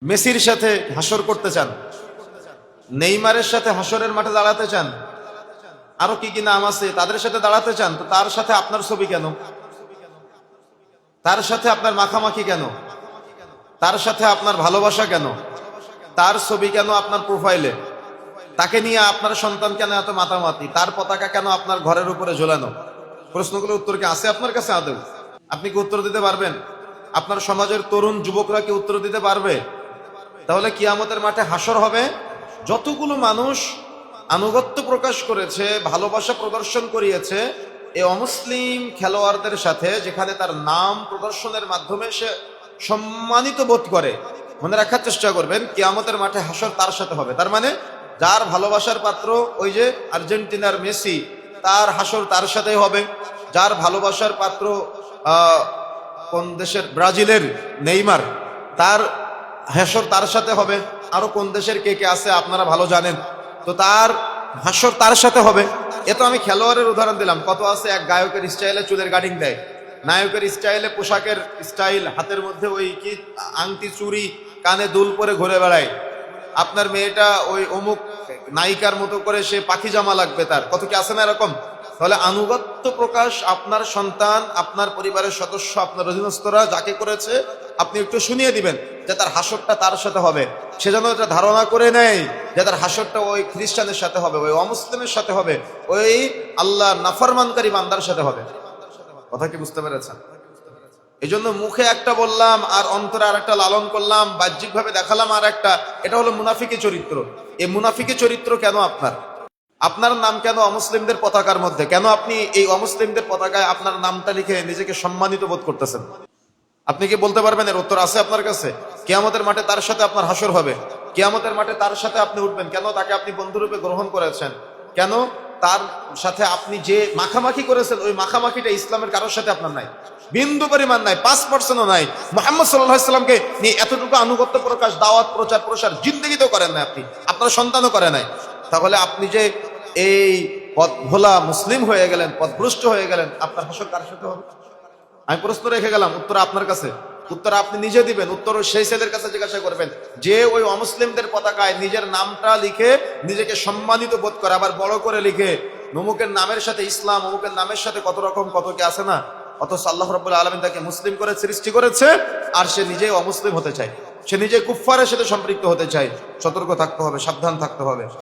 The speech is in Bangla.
মেসির সাথে হাসর করতে চান, নেইমারের সাথে হাসরের মাঠে দাঁড়াতে চান, আরো কি কি নাম আছে তাদের সাথে দাঁড়াতে চান, তো তার সাথে আপনার ছবি কেন? তার সাথে আপনার মাখামাখি কেন? তার সাথে আপনার ভালোবাসা কেন? তার ছবি কেন আপনার প্রোফাইলে? তাকে নিয়ে আপনার সন্তান কেন এত মাতামাতি? তার পতাকা কেন আপনার ঘরের উপরে ঝোলানো? প্রশ্নগুলোর উত্তর কি আছে আপনার কাছে আদৌ? আপনি কি উত্তর দিতে পারবেন? আপনার সমাজের তরুণ যুবকরা কি উত্তর দিতে পারবে? তাহলে কিয়ামতের মাঠে হাসর হবে। যতগুলো মানুষ আনুগত্য প্রকাশ করেছে, ভালোবাসা প্রদর্শন করিয়েছে এই অমুসলিম খেলোয়াড়দের সাথে, যেখানে তার নাম প্রদর্শনের মাধ্যমে সে সম্মানিত বোধ করে, মনে রাখার চেষ্টা করবেন কিয়ামতের মাঠে হাসর তার সাথে হবে। তার মানে যার ভালোবাসার পাত্র ওই যে আর্জেন্টিনার মেসি, তার হাসর তার সাথে হবে। যার ভালোবাসার পাত্র কোন দেশের, ব্রাজিলের নেইমার, তার হাসর তার সাথে হবে। আরো কোন দেশের কে কে আছে আপনারা ভালো জানেন, তো তার হাসর তার সাথে হবে। এ তো আমি খেলোয়াড়ের উদাহরণ দিলাম, কত আছে এক গায়কের স্টাইলে চুলের কাটিং দেয়, নায়কের স্টাইলে পোশাকের স্টাইল, হাতের মধ্যে ওই কি আংটি চুড়ি, কানে দুল পরে ঘুরে বেড়ায়। আপনার মেয়েটা ওই অমুক নায়িকার মতো করে সে পাখি জামা লাগবে, তার কত কি আছে না এরকম। তাহলে আনুগত্য প্রকাশ আপনার সন্তান, আপনার পরিবারের সদস্য, আপনার অধীনস্থরা যাকে করেছে আপনি একটু শুনিয়ে দিবেন যে তার হাসরটা তার সাথে হবে। সে যেন এটা ধারণা করে নেয় যে তার হাসরটা ওই খ্রিস্টানের সাথে হবে, ওই অমুসলিমের সাথে হবে, ওই আল্লাহ নাফরমানকারী বান্দার সাথে হবে। কথা কি বুঝতে পেরেছেন? এই জন্য মুখে একটা বললাম আর অন্তরে আর একটা লালন করলাম, বাহ্যিক ভাবে দেখালাম আর একটা। এটা হলো মুনাফিকি চরিত্র। এই মুনাফিকি চরিত্র কেন আপনার? আপনার নাম কেন অমুসলিমদের পতাকার মধ্যে? কেন আপনি এই অমুসলিমদের পতাকায় আপনার নামটা লিখে নিজেকে সম্মানিত বোধ করতেছেন? আপনি কি বলতে পারবেন? এর উত্তর আছে আপনার কাছে। কিয়ামতের মাঠে তার সাথে আপনার হাসর হবে। কিয়ামতের মাঠে তার সাথে আপনি উঠবেন। কেন? তাকে আপনি বন্ধুরূপে গ্রহণ করেছেন। কেন? তার সাথে আপনি যে মাখামাখি করেছেন, ওই মাখামাখিটা ইসলামের কারোর সাথে আপনার নাই, বিন্দু পরিমাণ নাই, 5%ও নাই। মুহাম্মদ সাল্লাল্লাহু আলাইহি সাল্লামকে নিয়ে এতটুকু আনুগত্য প্রকাশ, দাওয়াত, প্রচার প্রসার জিন্দেগিতেও করেন না আপনি, আপনার সন্তানও করে নাই। তাহলে আপনি যে এই পথ ভোলা মুসলিম হয়ে গেলেন, পথভ্রষ্ট হয়ে গেলেন, আপনার হাসর কার সাথে হবে? আমি প্রশ্ন রেখে গেলাম, উত্তর আপনার কাছে। উত্তর আপনি নিজে দিবেন। উত্তর সেই ছেলের কাছে জিজ্ঞাসা করবেন যে ওই অমুসলিমদের পতাকায় নিজের নামটা লিখে নিজেকে সম্মানিত বোধ করে, আবার বড় করে লিখে অমুকের নামের সাথে ইসলাম, অমুকের নামের সাথে কত রকম কত কি আছে না। অথচ আল্লাহ রাব্বুল আলামিন তাকে মুসলিম করে সৃষ্টি করেছে, আর সে নিজেই অমুসলিম হতে চায়, সে নিজে কুফফারের সাথে সম্পৃক্ত হতে চায়। সতর্ক থাকতে হবে, সাবধান থাকতে হবে।